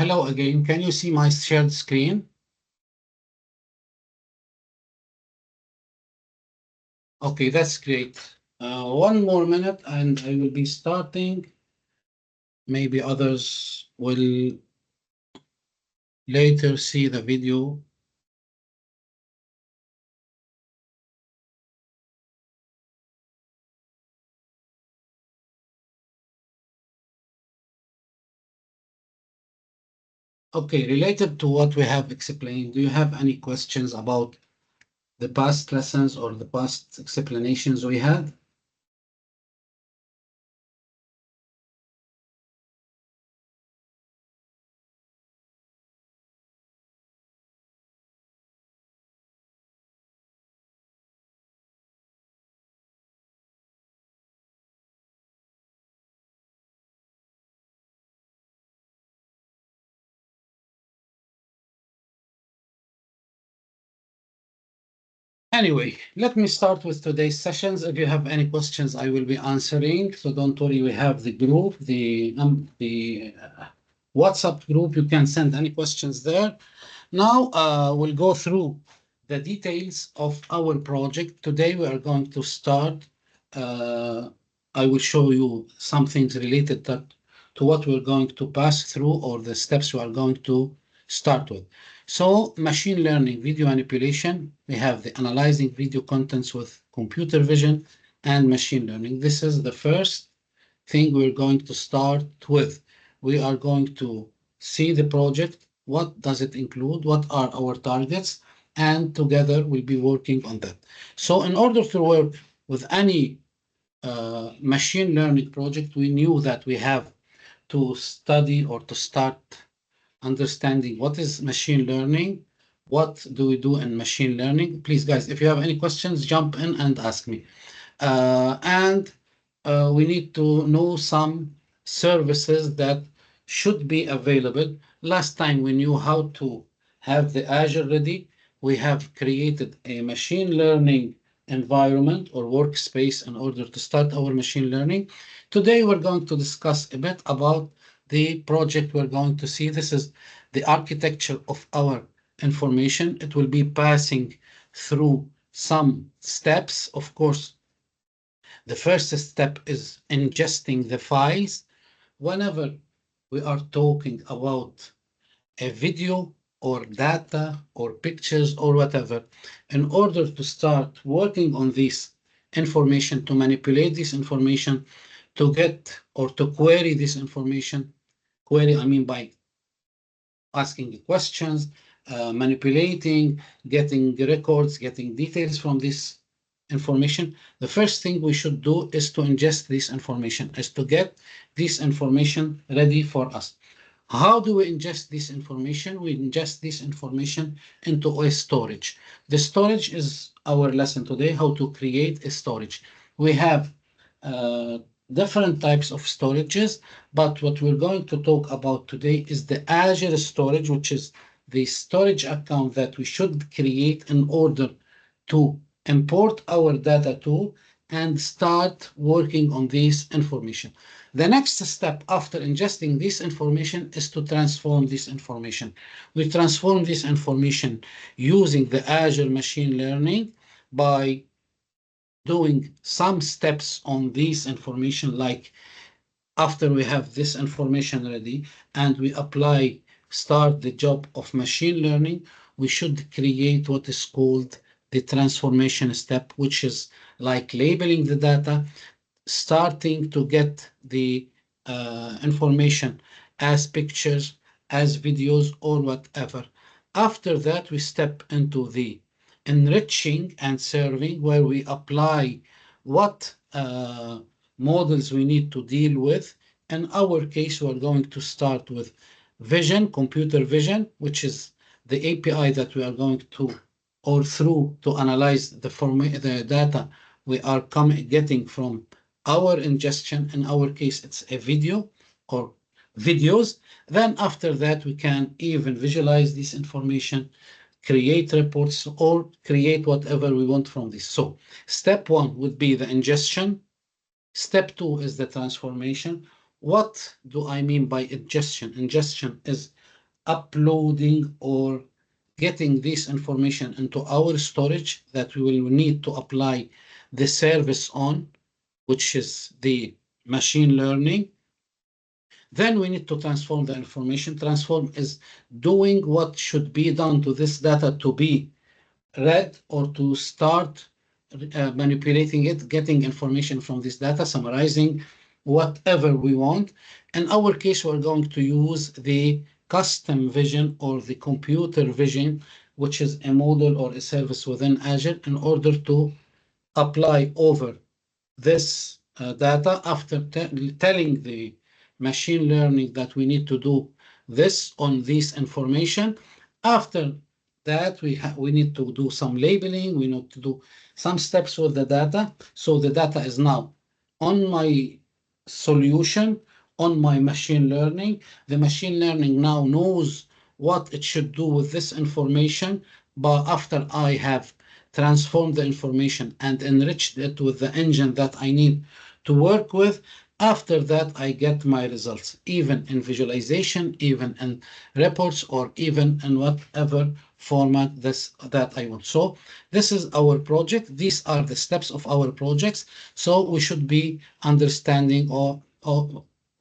Hello again. Can you see my shared screen? Okay, that's great. One more minute and I will be starting. Maybe others will later see the video. Okay, related to what we have explained, do you have any questions about the past lessons or the past explanations we had? Anyway, let me start with today's sessions. If you have any questions, I will be answering. So don't worry, we have the group, the WhatsApp group. You can send any questions there. Now we'll go through the details of our project. Today we are going to start. Uh, I will show you some things related to what we're going to pass through or the steps we are going to start with. So machine learning, video manipulation, we have the analyzing video contents with computer vision and machine learning. This is the first thing we're going to start with. We are going to see the project, what does it include, what are our targets, and together we'll be working on that. So in order to work with any machine learning project, we knew that we have to study or to start understanding what is machine learning, what do we do in machine learning. Please, guys, if you have any questions, jump in and ask me. And we need to know some services that should be available. Last time we knew how to have the Azure ready. We have created a machine learning environment or workspace in order to start our machine learning. Today we're going to discuss a bit about the project we're going to see. This is the architecture of our information. It will be passing through some steps. Of course, the first step is ingesting the files. Whenever we are talking about a video or data or pictures or whatever, in order to start working on this information, to manipulate this information, to get or to query this information, query, I mean by asking questions, manipulating, getting records, getting details from this information, the first thing we should do is to ingest this information, is to get this information ready for us. How do we ingest this information? We ingest this information into a storage. The storage is our lesson today, how to create a storage. We have uh, different types of storages, but what we're going to talk about today is the Azure storage, which is the storage account that we should create in order to import our data to and start working on this information. The next step after ingesting this information is to transform this information. We transform this information using the Azure Machine Learning by doing some steps on this information, like after we have this information ready and we start the job of machine learning, we should create what is called the transformation step, which is like labeling the data, starting to get the information as pictures, as videos, or whatever. After that, we step into the enriching and serving, where we apply what models we need to deal with. In our case, we're going to start with vision, computer vision, which is the API that we are going to, or through to analyze the data we are getting from our ingestion. In our case, it's a video or videos. Then after that, we can even visualize this information, create reports, or create whatever we want from this. So step one would be the ingestion. Step two is the transformation. What do I mean by ingestion? Ingestion is uploading or getting this information into our storage that we will need to apply the service on, which is the machine learning. Then we need to transform the information. Transform is doing what should be done to this data to be read or to start manipulating it, getting information from this data, summarizing whatever we want. In our case, we're going to use the custom vision or the computer vision, which is a model or a service within Azure, in order to apply over this data after telling the machine learning that we need to do this on this information. After that, we need to do some labeling. We need to do some steps with the data. So the data is now on my solution, on my machine learning. The machine learning now knows what it should do with this information, but after I have transformed the information and enriched it with the engine that I need to work with, after that, I get my results, even in visualization, even in reports, or even in whatever format that I want. So this is our project. These are the steps of our projects. So we should be understanding or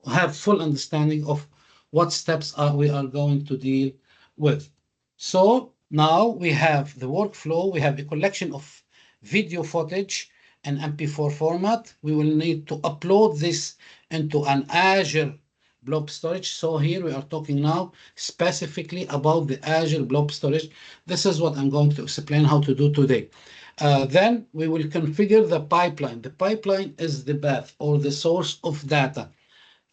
have full understanding of what steps we are going to deal with. So now we have the workflow. We have a collection of video footage in MP4 format. We will need to upload this into an Azure Blob Storage. So here we are talking now specifically about the Azure Blob Storage. This is what I'm going to explain how to do today. Then we will configure the pipeline. The pipeline is the path or the source of data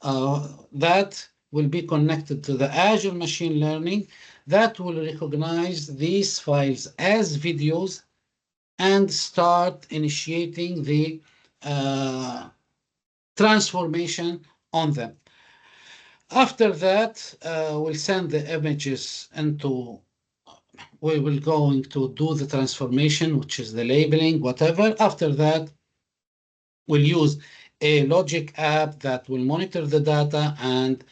that will be connected to the Azure Machine Learning that will recognize these files as videos and start initiating the transformation on them. After that, we'll send the images into, we will going to do the transformation, which is the labeling, whatever. After that, we'll use a logic app that will monitor the data and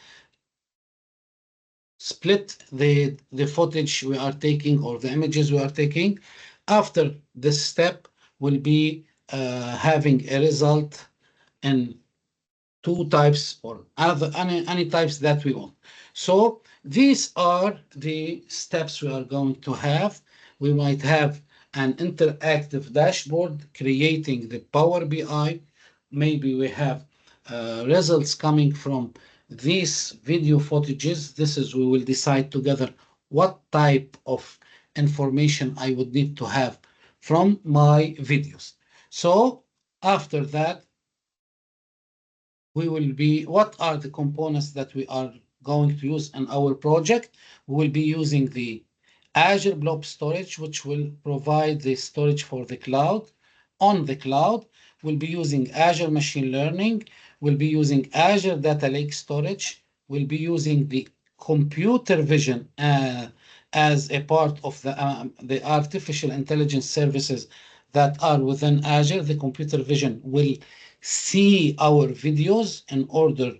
split the footage we are taking or the images we are taking. After this step, will be having a result in two types or any types that we want. So these are the steps we are going to have. We might have an interactive dashboard creating the Power BI. Maybe we have results coming from these video footages. This is, we will decide together what type of information I would need to have from my videos. So after that, we will be, what are the components that we are going to use in our project? We will be using the Azure Blob Storage, which will provide the storage for the cloud. On the cloud, we'll be using Azure Machine Learning. We'll be using Azure Data Lake Storage. We'll be using the computer vision as a part of the artificial intelligence services that are within Azure. The computer vision will see our videos. In order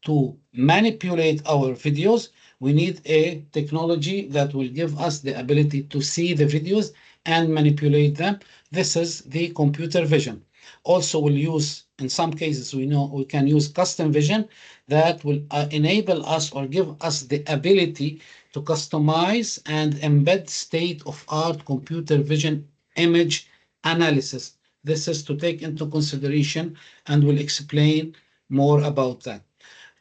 to manipulate our videos, we need a technology that will give us the ability to see the videos and manipulate them. This is the computer vision. Also, we'll use, in some cases, we know we can use custom vision that will enable us or give us the ability to customize and embed state-of-art computer vision image analysis. This is to take into consideration, and we'll explain more about that.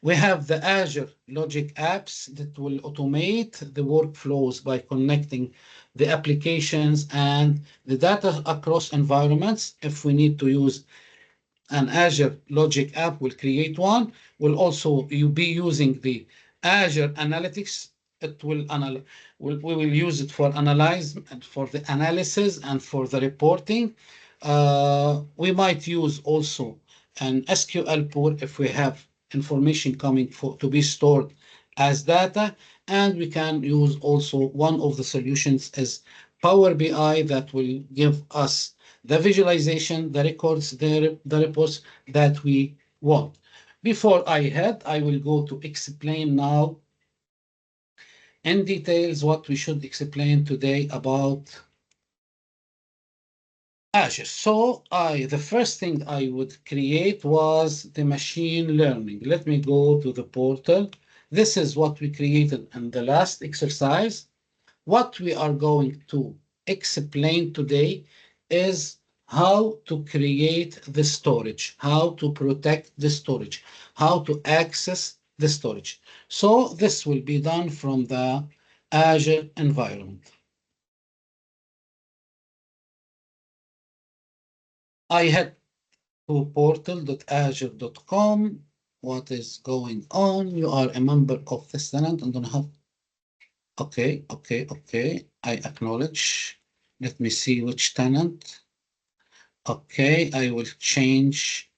We have the Azure Logic apps that will automate the workflows by connecting the applications and the data across environments. If we need to use an Azure Logic app, we'll create one. We'll also be using the Azure Analytics. It will we will use it for analyze and for the analysis and for the reporting. We might use also an SQL pool if we have information coming to be stored as data, and we can use also one of the solutions as Power BI that will give us the visualization, the records, the reports that we want. Before I will go to explain now in details what we should explain today about Azure. So the first thing I would create was the machine learning. Let me go to the portal. This is what we created in the last exercise. What we are going to explain today is how to create the storage, how to protect the storage, how to access the storage. So this will be done from the Azure environment. I had to portal.azure.com. What is going on? You are a member of this tenant and don't have. Okay, okay. I acknowledge. Let me see which tenant. Okay, I will change.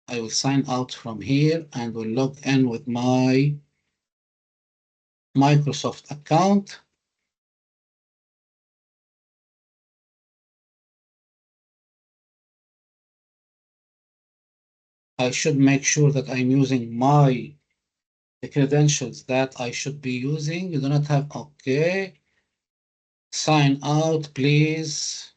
I will sign out from here and will log in with my Microsoft account. I should make sure that I'm using the credentials that I should be using. You do not have, okay. Sign out, please.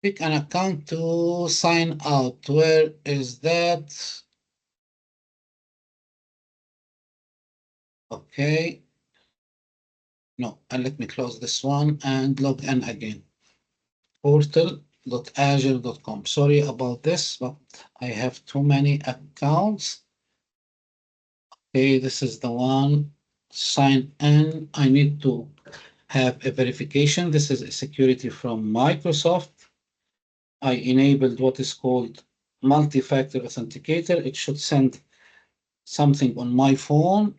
Pick an account to sign out. Where is that? Okay. No, and let me close this one and log in again. Portal.azure.com. Sorry about this, but I have too many accounts. Okay, this is the one. Sign in. I need to have a verification. This is a security from Microsoft. I enabled what is called multi-factor authenticator. It should send something on my phone,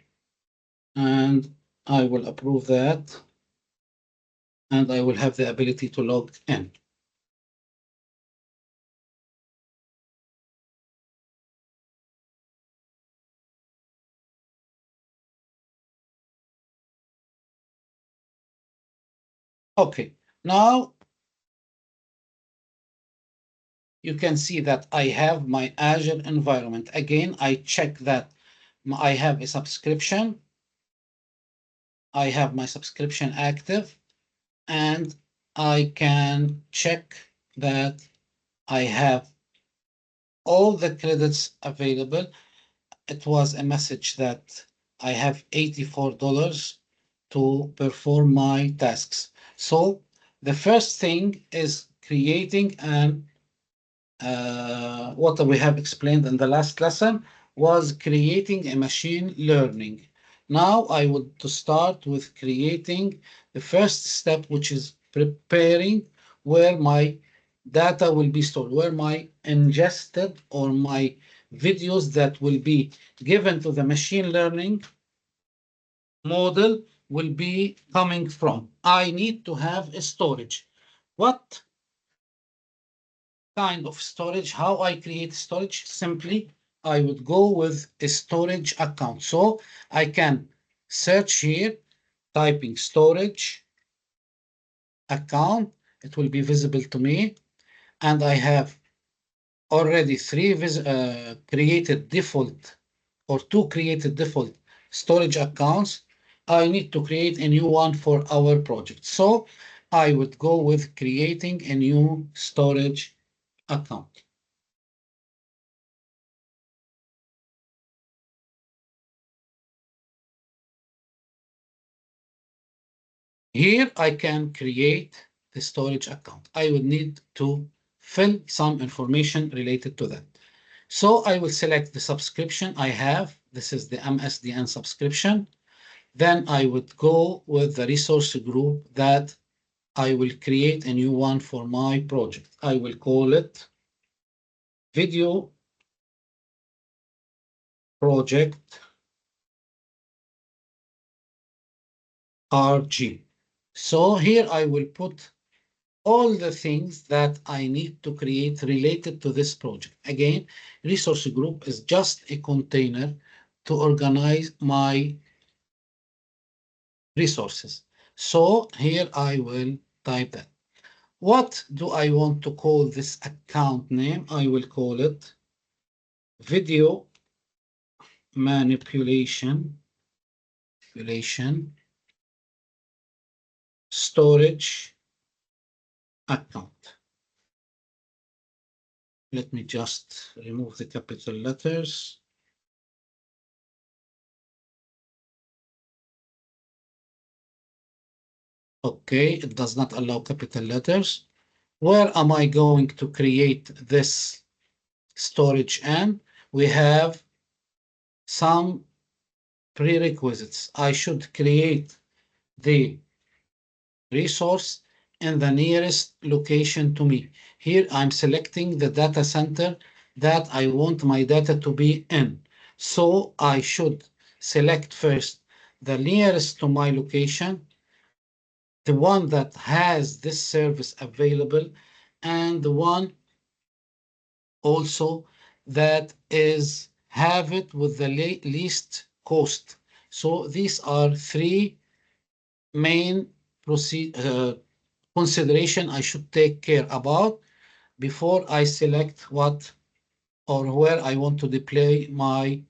and I will approve that, and I will have the ability to log in. Okay, now you can see that I have my Azure environment. Again, I check that I have a subscription. I have my subscription active, and I can check that I have all the credits available. It was a message that I have $84 to perform my tasks. So the first thing is creating an what we have explained in the last lesson was creating a machine learning. Now I would to start with creating the first step, which is preparing where my data will be stored, where my ingested or my videos that will be given to the machine learning model will be coming from. I need to have a storage. What kind of storage? How I create storage? Simply, I would go with a storage account. So I can search here, typing storage account. It will be visible to me. And I have already created default or two created default storage accounts. I need to create a new one for our project. So I would go with creating a new storage account. Here I can create the storage account. I would need to fill some information related to that. So I will select the subscription I have. This is the MSDN subscription. Then I would go with the resource group that I will create a new one for my project. I will call it Video Project RG. So here I will put all the things that I need to create related to this project. Again, resource group is just a container to organize my resources. So here I will type that. What do I want to call this account name? I will call it video manipulation storage account. Let me just remove the capital letters. Okay, it does not allow capital letters. Where am I going to create this storage in? We have some prerequisites. I should create the resource in the nearest location to me. Here I'm selecting the data center that I want my data to be in. So I should select first the nearest to my location, the one that has this service available, and the one also that is have it with the least cost. So these are three main consideration I should take care about before I select what or where I want to deploy my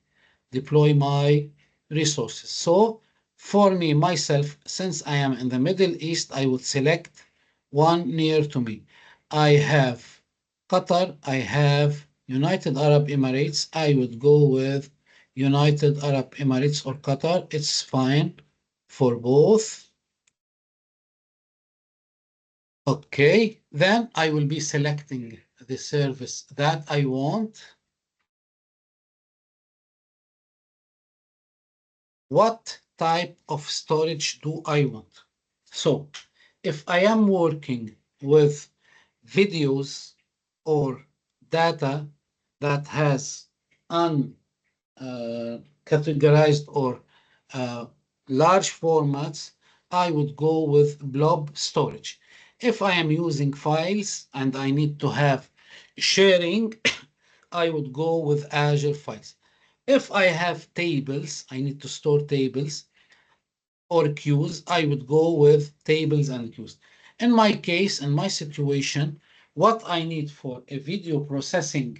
resources. So for me, myself, since I am in the Middle East, I would select one near to me. I have Qatar, I have United Arab Emirates. I would go with United Arab Emirates or Qatar. It's fine for both. Okay, then I will be selecting the service that I want. What type of storage do I want? So if I am working with videos or data that has categorized or uh, large formats, I would go with blob storage. If I am using files and I need to have sharing, I would go with Azure Files. If I have tables, I need to store tables or queues, I would go with tables and queues. In my case, in my situation, what I need for a video processing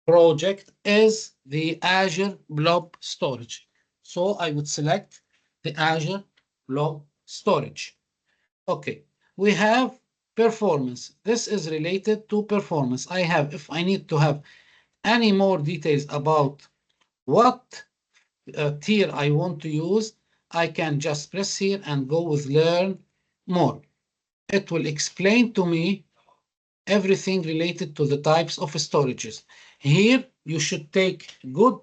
project is the Azure Blob Storage. So I would select the Azure Blob Storage. Okay, we have performance. This is related to performance. I have, if I need to have any more details about what tier I want to use, I can just press here and go with learn more. It will explain to me everything related to the types of storages. Here, you should take good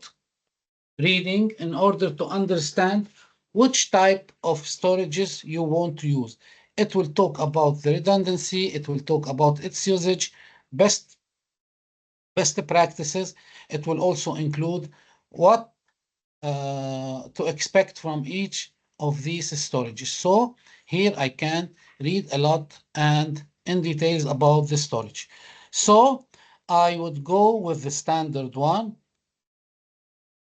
reading in order to understand which type of storages you want to use. It will talk about the redundancy, it will talk about its usage, best practices. It will also include what to expect from each of these storages. So here I can read a lot and in details about the storage. So I would go with the standard one.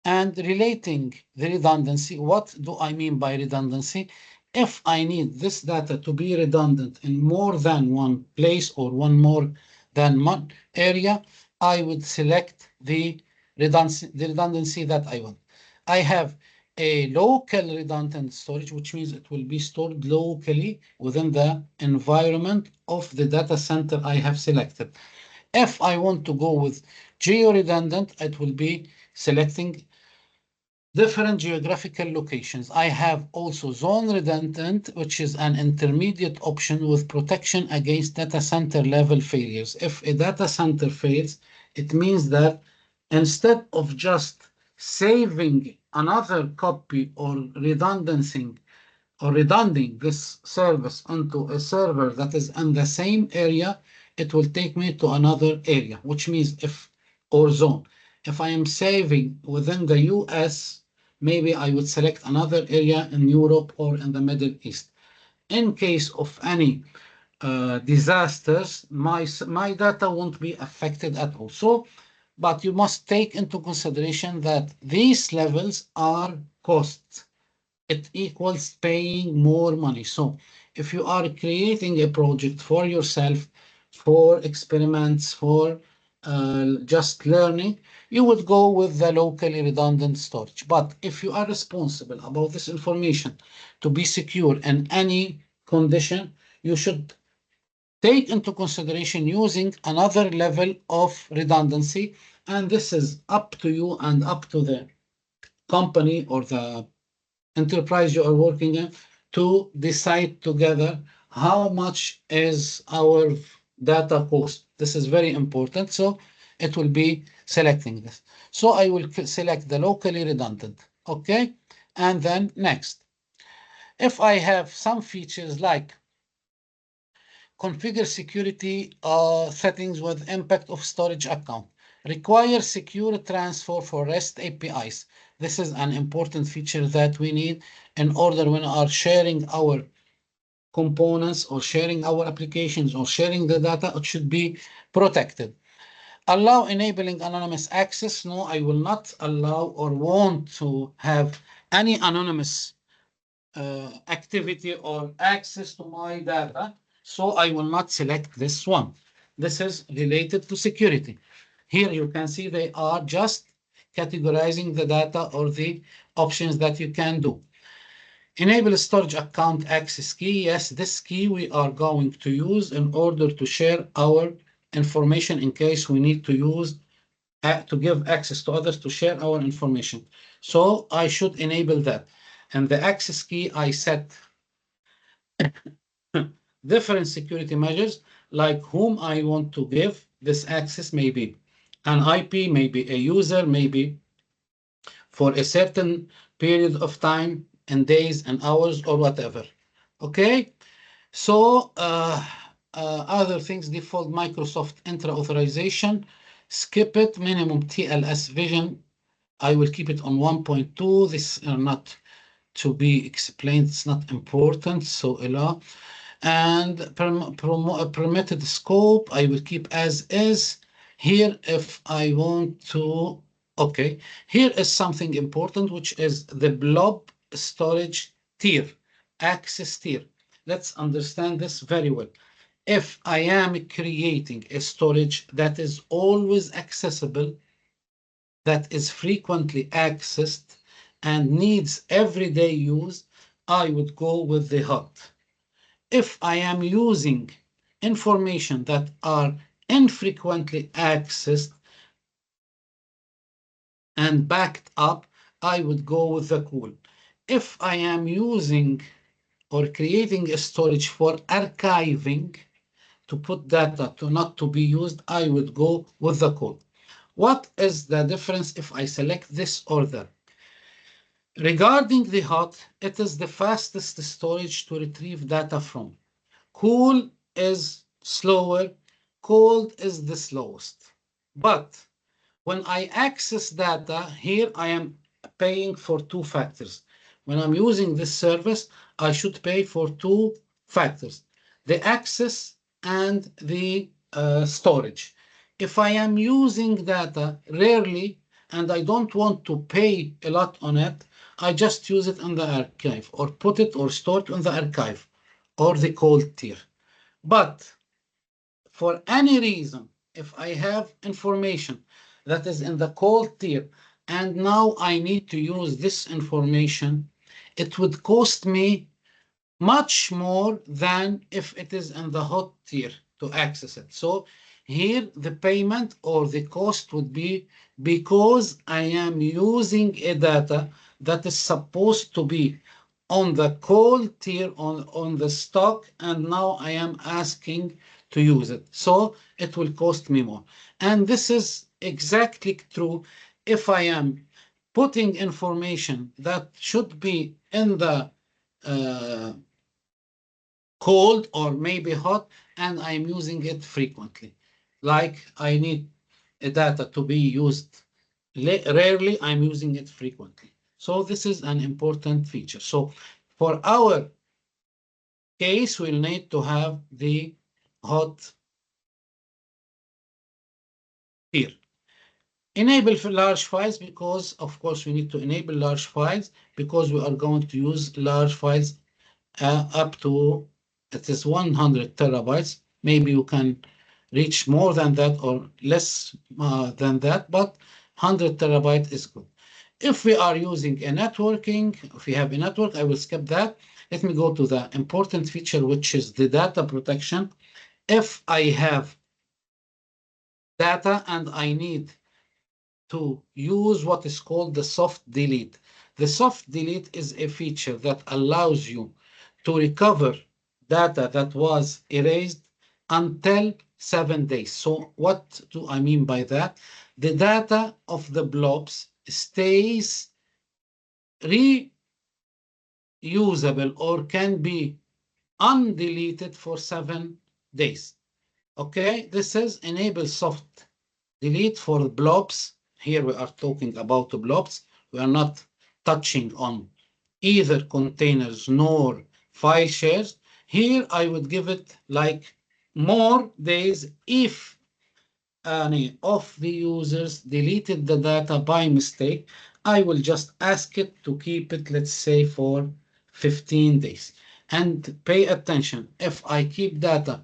And relating the redundancy, what do I mean by redundancy? If I need this data to be redundant in more than one place or one more than one area, I would select the redundancy that I want. I have a local redundant storage, which means it will be stored locally within the environment of the data center I have selected. If I want to go with geo-redundant, it will be selecting different geographical locations. I have also zone redundant, which is an intermediate option with protection against data center level failures. If a data center fails, it means that instead of just saving another copy or redundancing or redunding this service into a server that is in the same area, it will take me to another area, which means or zone. If I am saving within the US, maybe I would select another area in Europe or in the Middle East. In case of any disasters, my data won't be affected at all. So, but you must take into consideration that these levels are costs. It equals paying more money. So if you are creating a project for yourself, for experiments, for just learning, you would go with the locally redundant storage. But if you are responsible about this information to be secure in any condition, you should take into consideration using another level of redundancy. And this is up to you and up to the company or the enterprise you are working in to decide together how much is our data cost. This is very important. So it will be selecting this. So I will select the locally redundant. Okay. And then next, if I have some features like configure security settings with impact of storage account, require secure transfer for REST APIs. This is an important feature that we need in order when we are sharing our components or sharing our applications or sharing the data, it should be protected. Allow enabling anonymous access. No, I will not allow or want to have any anonymous activity or access to my data. So I will not select this one. This is related to security. Here you can see they are just categorizing the data or the options that you can do. Enable storage account access key. Yes, this key we are going to use in order to share our information in case we need to use to give access to others to share our information. So I should enable that. And the access key I set different security measures like whom I want to give this access, maybe an IP, maybe a user, maybe for a certain period of time and days and hours or whatever. Okay, so other things, default Microsoft Entra authorization, skip it, minimum TLS vision. I will keep it on 1.2. This are not to be explained, it's not important. So allow and permitted scope, I will keep as is. Here, if I want to, okay, here is something important, which is the blob storage tier, access tier. Let's understand this very well. If I am creating a storage that is always accessible, that is frequently accessed, and needs everyday use, I would go with the hot. If I am using information that are infrequently accessed and backed up, I would go with the cool. If I am using or creating a storage for archiving to put data to not to be used, I would go with the cool. What is the difference if I select this or that? Regarding the hot, it is the fastest storage to retrieve data from. Cool is slower, cold is the slowest. But when I access data, here I am paying for two factors. When I'm using this service, I should pay for two factors, the access and the storage. If I am using data rarely and I don't want to pay a lot on it, I just use it in the archive or put it or store it in the archive or the cold tier. But for any reason, if I have information that is in the cold tier and now I need to use this information, it would cost me much more than if it is in the hot tier to access it. So here the payment or the cost would be because I am using a data that is supposed to be on the cold tier on the stock, and now I am asking to use it. So it will cost me more. And this is exactly true if I am putting information that should be in the cold or maybe hot, and I'm using it frequently. Like I need a data to be used rarely, I'm using it frequently. So this is an important feature. So for our case, we'll need to have the hot here. Enable for large files because, of course, we need to enable large files because we are going to use large files up to it is 100 terabytes. Maybe you can reach more than that or less than that, but 100 terabyte is good. If we are using a networking, if we have a network, I will skip that. Let me go to the important feature, which is the data protection. If I have data and I need to use what is called the soft delete. The soft delete is a feature that allows you to recover data that was erased until 7 days. So what do I mean by that? The data of the blobs stays reusable or can be undeleted for 7 days. Okay, this is enable soft delete for blobs. Here we are talking about blobs. We are not touching on either containers nor file shares. Here I would give it like more days if any of the users deleted the data by mistake. I will just ask it to keep it, let's say, for 15 days. And pay attention, if I keep data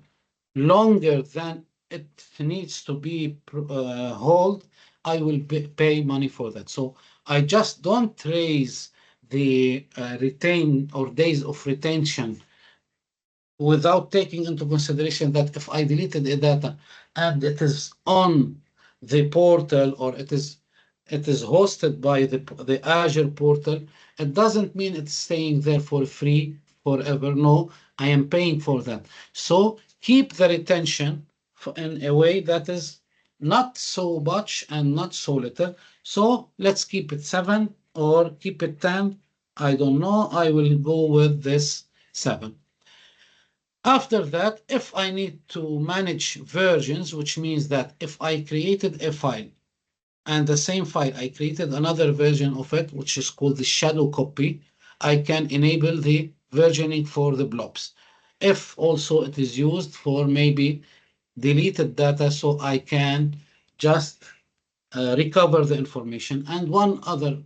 longer than it needs to be hold, I will pay money for that. So I just don't raise the retain or days of retention without taking into consideration that if I deleted a data and it is on the portal or it is hosted by the Azure portal, it doesn't mean it's staying there for free forever. No, I am paying for that. So keep the retention in a way that is not so much and not so little. So let's keep it 7 or keep it 10. I don't know. I will go with this 7. After that, if I need to manage versions, which means that if I created a file and the same file, I created another version of it, which is called the shadow copy, I can enable the versioning for the blobs. If also it is used for maybe deleted data, so I can just recover the information. And one other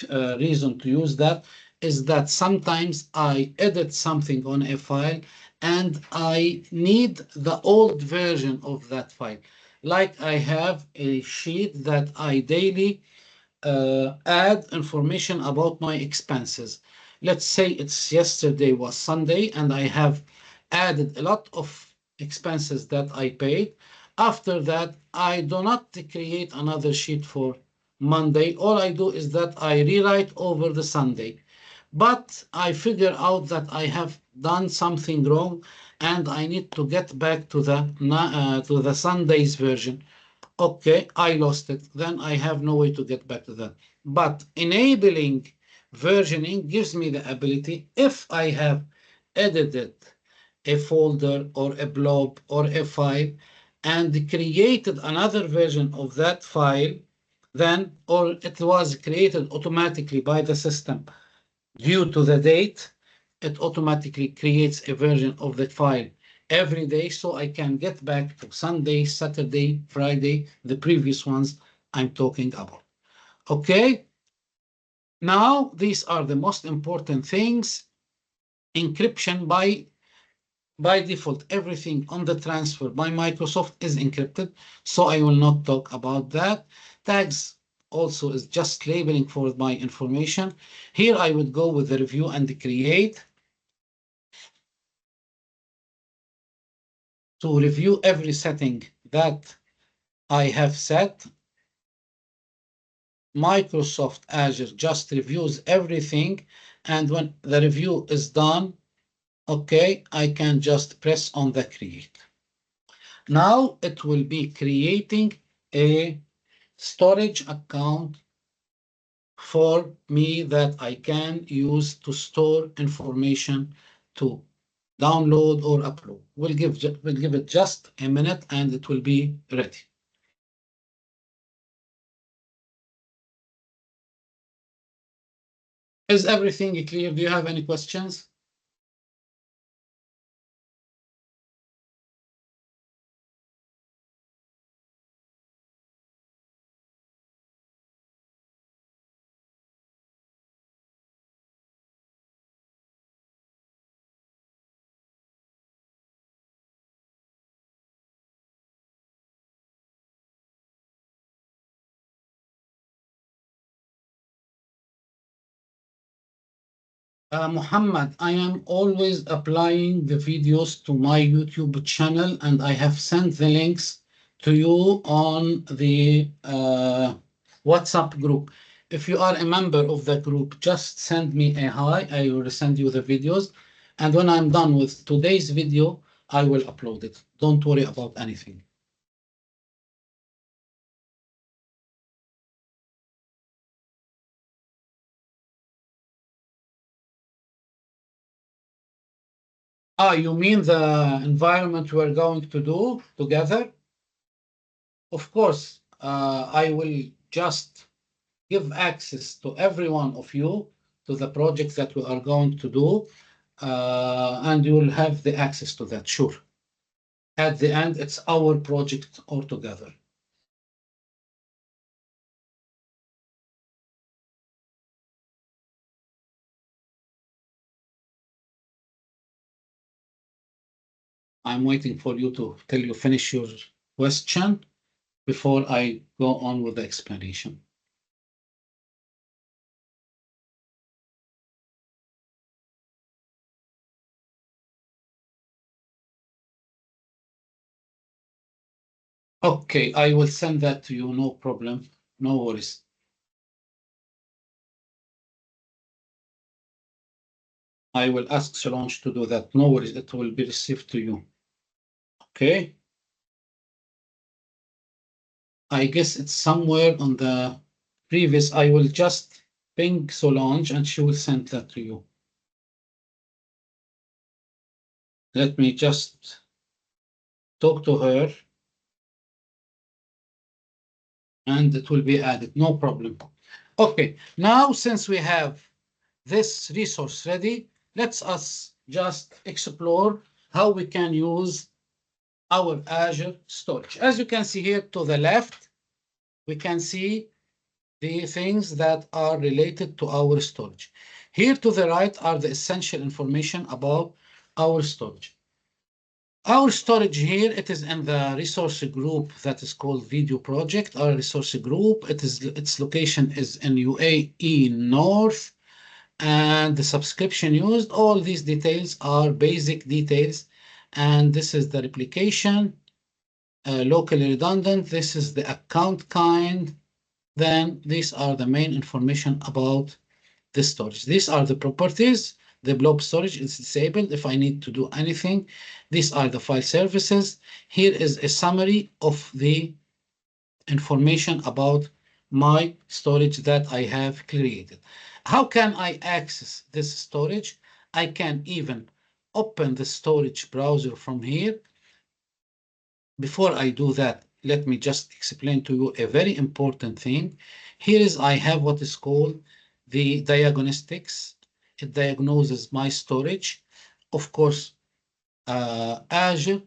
reason to use that is that sometimes I edit something on a file and I need the old version of that file. Like I have a sheet that I daily add information about my expenses. Let's say it's yesterday was Sunday and I have added a lot of expenses that I paid. After that, I do not create another sheet for Monday. All I do is that I rewrite over the Sunday. But I figure out that I have done something wrong and I need to get back to the Sunday's version. Okay, I lost it. Then I have no way to get back to that. But enabling versioning gives me the ability, if I have edited a folder or a blob or a file and created another version of that file, then, or it was created automatically by the system due to the date, it automatically creates a version of the file every day so I can get back to Sunday, Saturday, Friday, the previous ones I'm talking about. Okay, now these are the most important things. Encryption by default, everything on the transfer by Microsoft is encrypted, so I will not talk about that. Tags also is just labeling for my information. Here I would go with the review and create. To review every setting that I have set, Microsoft Azure just reviews everything, and when the review is done, okay, I can just press on the create. Now it will be creating a storage account for me that I can use to store information to download or upload. We'll give it just a minute and it will be ready. Is everything clear? Do you have any questions? Muhammad, I am always applying the videos to my YouTube channel, and I have sent the links to you on the WhatsApp group. If you are a member of the group, just send me a hi. I will send you the videos. And when I'm done with today's video, I will upload it. Don't worry about anything. Ah, you mean the environment we're going to do together? Of course, I will just give access to every one of you to the project that we are going to do, and you will have the access to that, sure. At the end, it's our project altogether. I'm waiting for you to till you finish your question before I go on with the explanation. Okay, I will send that to you, no problem, no worries. I will ask Solange to do that, no worries, it will be received to you. Okay, I guess it's somewhere on the previous. I will just ping Solange and she will send that to you. Let me just talk to her and it will be added, no problem. Okay, now since we have this resource ready, let's us just explore how we can use our Azure storage. As you can see here to the left, we can see the things that are related to our storage. Here to the right are the essential information about our storage. Our storage here, it is in the resource group that is called Video Project. Our resource group, its location is in UAE North, and the subscription used. All these details are basic details, and this is the replication, locally redundant. This is the account kind. Then these are the main information about the storage. These are the properties. The blob storage is disabled if I need to do anything. These are the file services. Here is a summary of the information about my storage that I have created. How can I access this storage? I can even open the storage browser from here. Before I do that, let me just explain to you a very important thing. Here is I have what is called the diagnostics. It diagnoses my storage. Of course, Azure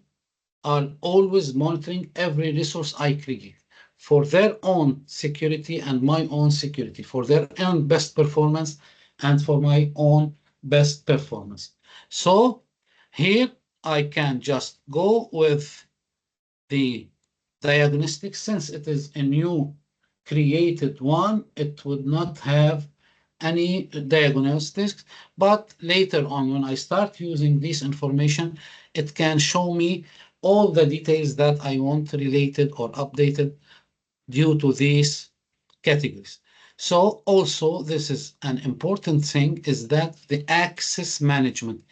are always monitoring every resource I create for their own security and my own security, for their own best performance and for my own best performance. So here I can just go with the diagnostic. Since it is a new created one, it would not have any diagnostics, but later on when I start using this information, it can show me all the details that I want related or updated due to these categories. So also this is an important thing is that the access management.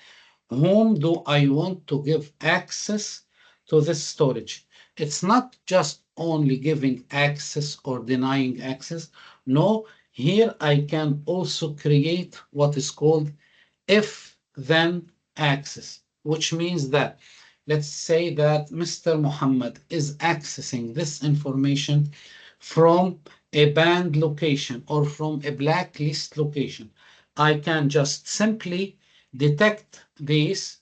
Whom do I want to give access to this storage? It's not just only giving access or denying access. No, here I can also create what is called if then access, which means that let's say that Mr. Muhammad is accessing this information from a banned location or from a blacklist location. I can just simply detect these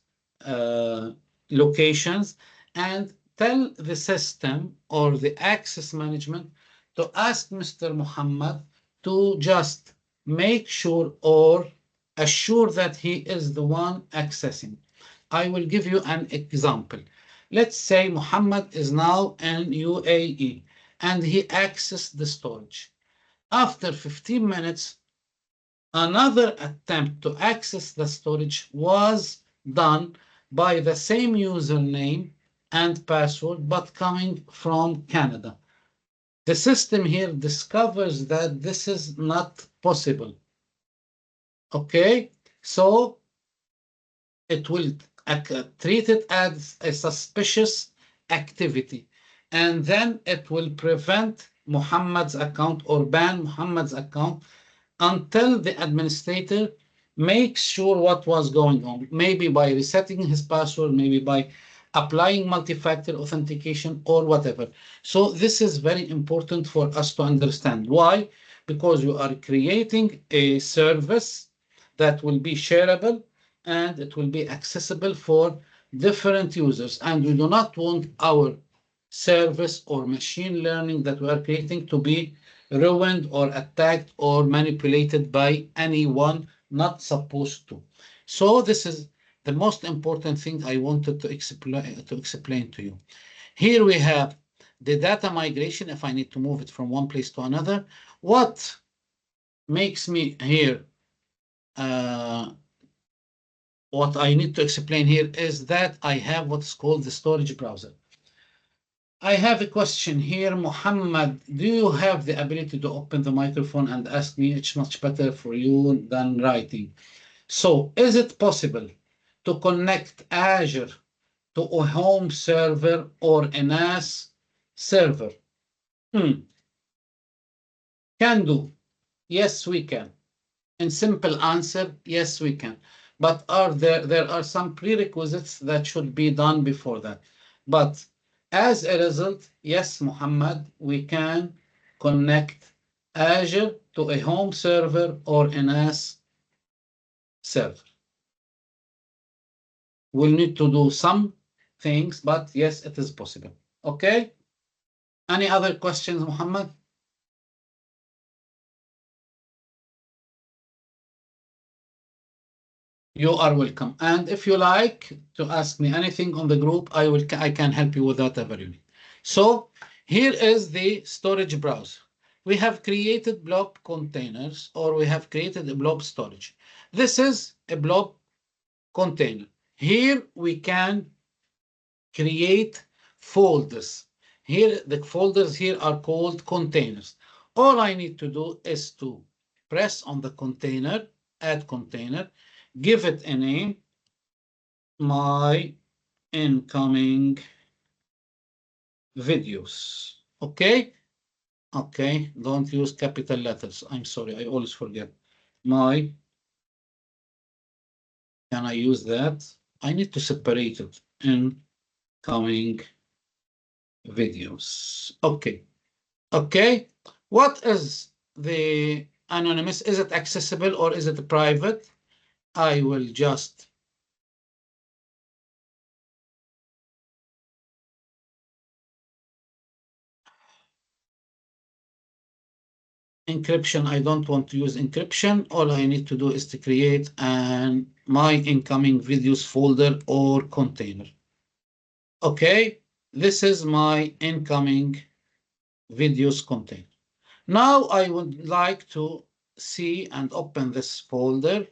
locations and tell the system or the access management to ask Mr. Muhammad to just make sure or assure that he is the one accessing. I will give you an example. Let's say Muhammad is now in UAE and he accessed the storage. After 15 minutes, Another attempt to access the storage was done by the same username and password, but coming from Canada. The system here discovers that this is not possible. Okay, so it will treat it as a suspicious activity, and then it will prevent Muhammad's account or ban Muhammad's account until the administrator makes sure what was going on, maybe by resetting his password, maybe by applying multi-factor authentication or whatever. So this is very important for us to understand. Why? Because you are creating a service that will be shareable and it will be accessible for different users. And we do not want our service or machine learning that we are creating to be ruined or attacked or manipulated by anyone not supposed to. So this is the most important thing I wanted to explain to you. Here we have the data migration. If I need to move it from one place to another, what makes me here, what I need to explain here is that I have what's called the storage browser. I have a question here, Muhammad. Do you have the ability to open the microphone and ask me? It's much better for you than writing. So, is it possible to connect Azure to a home server or a NAS server? Can do. Yes, we can. In simple answer, yes, we can. But there are some prerequisites that should be done before that. But as a result, yes, Muhammad, we can connect Azure to a home server or a NAS server. We'll need to do some things, but yes, it is possible. Okay? Any other questions, Muhammad? You are welcome. And if you like to ask me anything on the group, I can help you with whatever you need. So here is the storage browser. We have created blob containers, or we have created a blob storage. This is a blob container. Here we can create folders. Here, the folders here are called containers. All I need to do is to press on the container, add container, give it a name, my incoming videos. Okay? Okay, don't use capital letters. I'm sorry, I always forget. My, can I use that? I need to separate it. Incoming videos. Okay. Okay. What is the anonymous? Is it accessible or is it private? I will just encryption. I don't want to use encryption. All I need to do is to create my incoming videos folder or container. Okay, this is my incoming videos container. Now I would like to see and open this folder,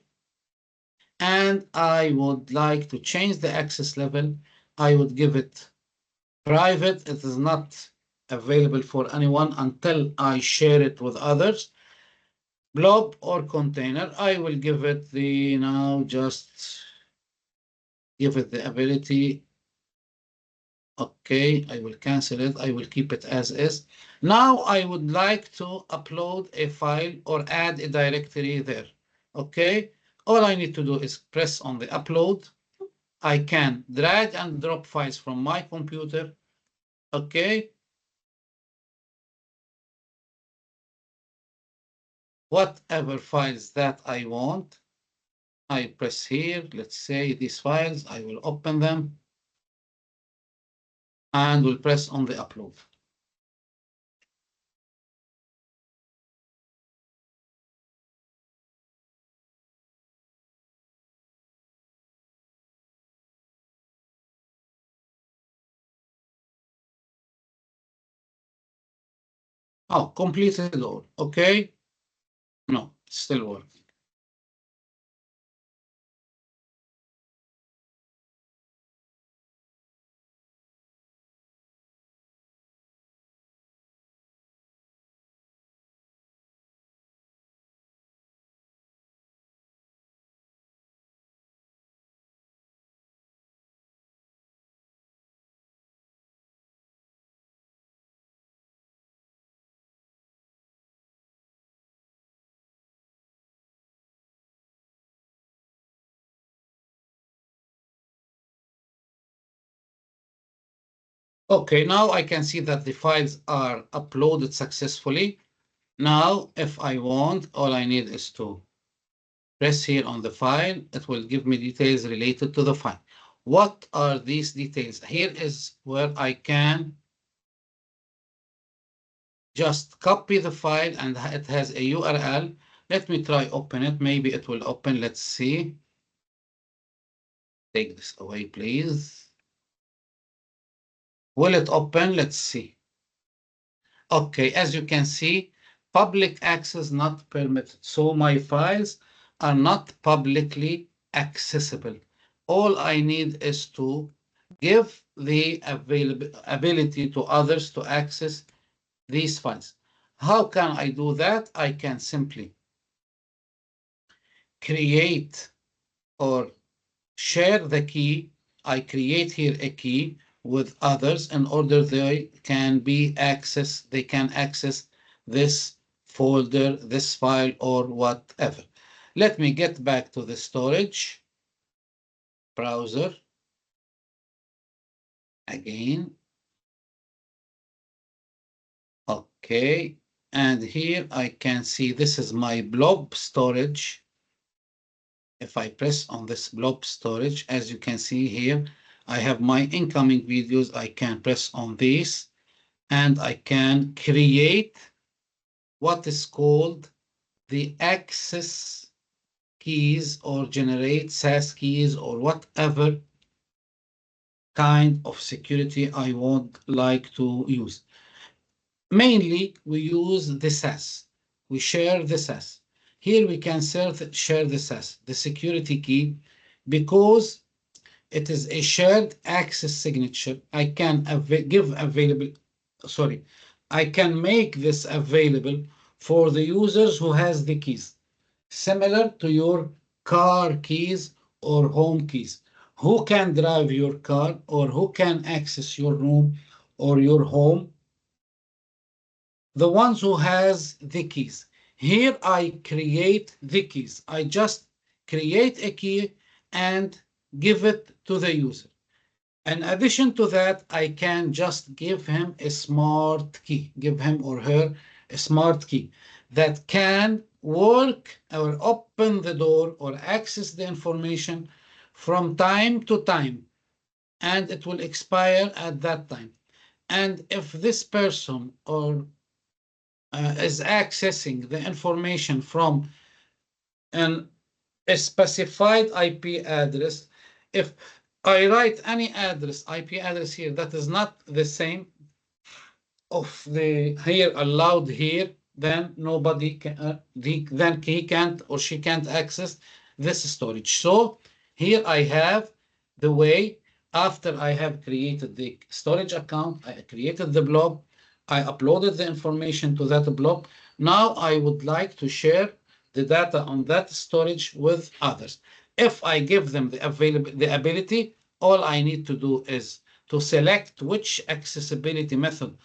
and I would like to change the access level. I would give it private. It is not available for anyone until I share it with others. Blob or container, I will give it the, now just give it the ability. Okay, I will cancel it. I will keep it as is. Now I would like to upload a file or add a directory there. Okay, all I need to do is press on the upload. I can drag and drop files from my computer. Okay. Whatever files that I want, I press here. Let's say these files, I will open them and will press on the upload. Oh, completed all. Okay. No, it's still working. Okay, now I can see that the files are uploaded successfully. Now, if I want, all I need is to press here on the file. It will give me details related to the file. What are these details? Here is where I can just copy the file and it has a URL. Let me try open it. Maybe it will open. Let's see. Take this away, please. Will it open? Let's see. Okay, as you can see, public access not permitted. So my files are not publicly accessible. All I need is to give the ability to others to access these files. How can I do that? I can simply create or share the key. I create here a key with others in order they can access this folder, this file, or whatever. Let me get back to the storage browser again. Okay, and here I can see this is my blob storage. If I press on this blob storage, as you can see here, I have my incoming videos. I can press on this and I can create what is called the access keys or generate SAS keys or whatever kind of security I would like to use. Mainly, we use the SAS. We share the SAS. Here we can share the SAS, the security key, because it is a shared access signature. I can I can make this available for the users who has the keys, similar to your car keys or home keys. Who can drive your car or who can access your room or your home? The ones who has the keys. Here I create the keys. I just create a key and give it to the user. In addition to that, I can just give him a smart key, give him or her a smart key that can work or open the door or access the information from time to time, and it will expire at that time. And if this person or is accessing the information from a specified IP address, if I write any IP address here that is not the same of the here allowed here, then nobody can, then he can't or she can't access this storage. So here I have the way after I have created the storage account, I created the blob, I uploaded the information to that blob. Now I would like to share the data on that storage with others. If I give them the ability, all I need to do is to select which accessibility method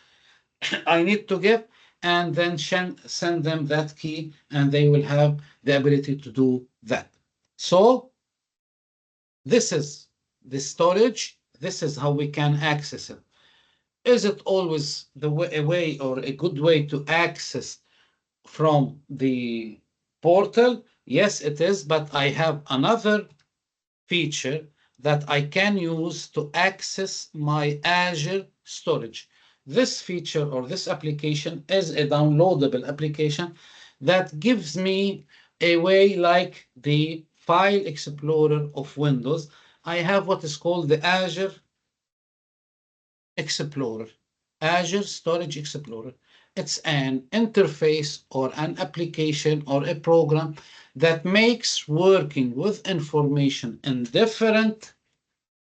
I need to give and then send them that key and they will have the ability to do that. So this is the storage. This is how we can access it. Is it always a way or a good way to access from the portal? Yes, it is, but I have another feature that I can use to access my Azure storage. This feature or this application is a downloadable application that gives me a way like the File Explorer of Windows. I have what is called the Azure Explorer, Azure Storage Explorer. It's an interface or an application or a program that makes working with information in different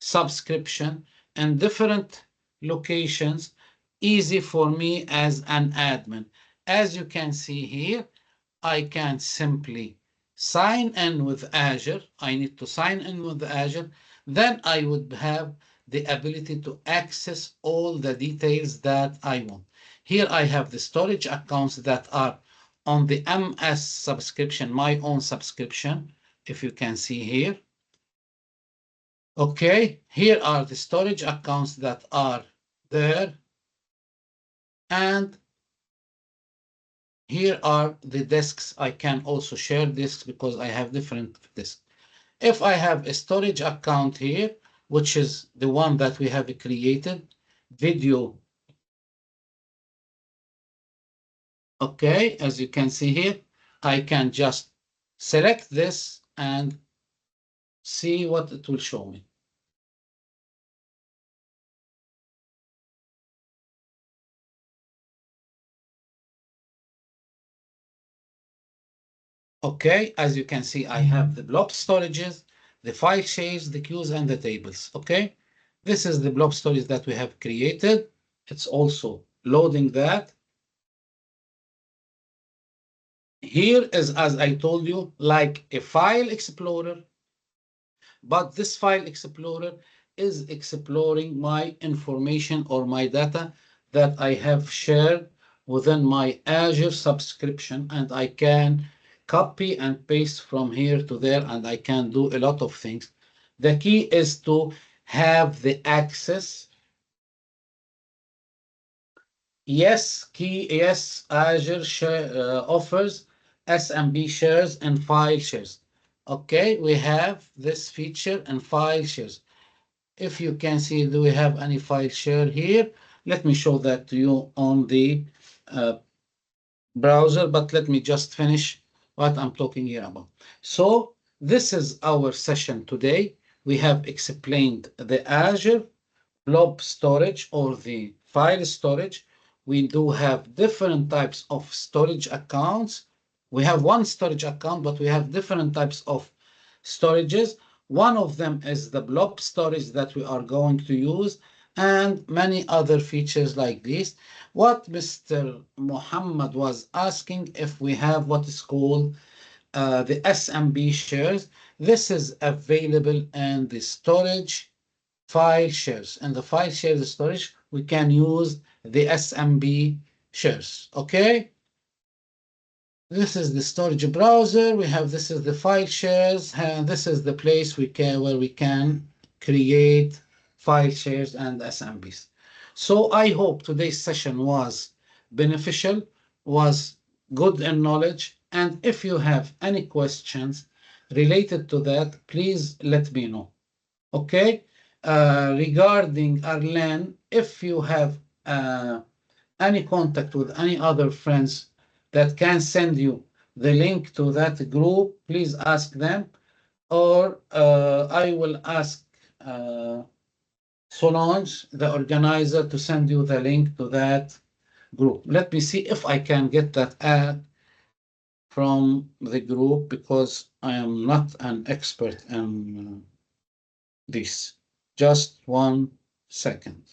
subscription and different locations easy for me as an admin. As you can see here, I can simply sign in with Azure. I need to sign in with Azure. Then I would have the ability to access all the details that I want. Here I have the storage accounts that are on the MS subscription, my own subscription, if you can see here. Okay, here are the storage accounts that are there. And here are the disks. I can also share disks because I have different disks. If I have a storage account here, which is the one that we have created, video. Okay, as you can see here, I can just select this and see what it will show me. Okay, as you can see, I have the blob storages, the file shares, the queues, and the tables. Okay, this is the blob storage that we have created. It's also loading that. Here is, as I told you, like a file explorer, but this file explorer is exploring my information or my data that I have shared within my Azure subscription, and I can copy and paste from here to there, and I can do a lot of things. The key is to have the access. Yes, Azure offers SMB shares and file shares. Okay, we have this feature and file shares. If you can see, do we have any file share here? Let me show that to you on the browser, but let me just finish what I'm talking here about. So this is our session today. We have explained the Azure blob storage or the file storage. We do have different types of storage accounts. We have one storage account, but we have different types of storages. One of them is the blob storage that we are going to use, and many other features like this. What Mr. Muhammad was asking, if we have what is called the SMB shares. This is available in the storage file shares. And the file shares storage, we can use the SMB shares. Okay. This is the storage browser. We have, this is the file shares, and this is the place where we can create file shares and SMBs. So I hope today's session was beneficial, was good in knowledge. And if you have any questions related to that, please let me know. Okay. Regarding Arlen, if you have any contact with any other friends that can send you the link to that group, please ask them, or I will ask Solange, the organizer, to send you the link to that group. Let me see if I can get that ad from the group, because I am not an expert in this. Just 1 second.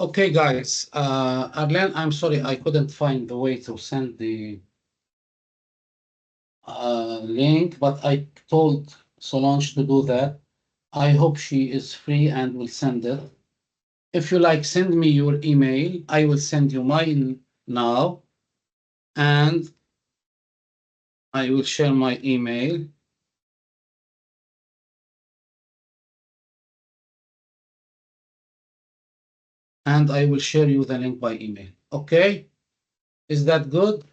Okay, guys. Arlen, I'm sorry, I couldn't find the way to send the link, but I told Solange to do that. I hope she is free and will send it. If you like, send me your email. I will send you mine now, and I will share my email. and I will share you the link by email. Okay? Is that good?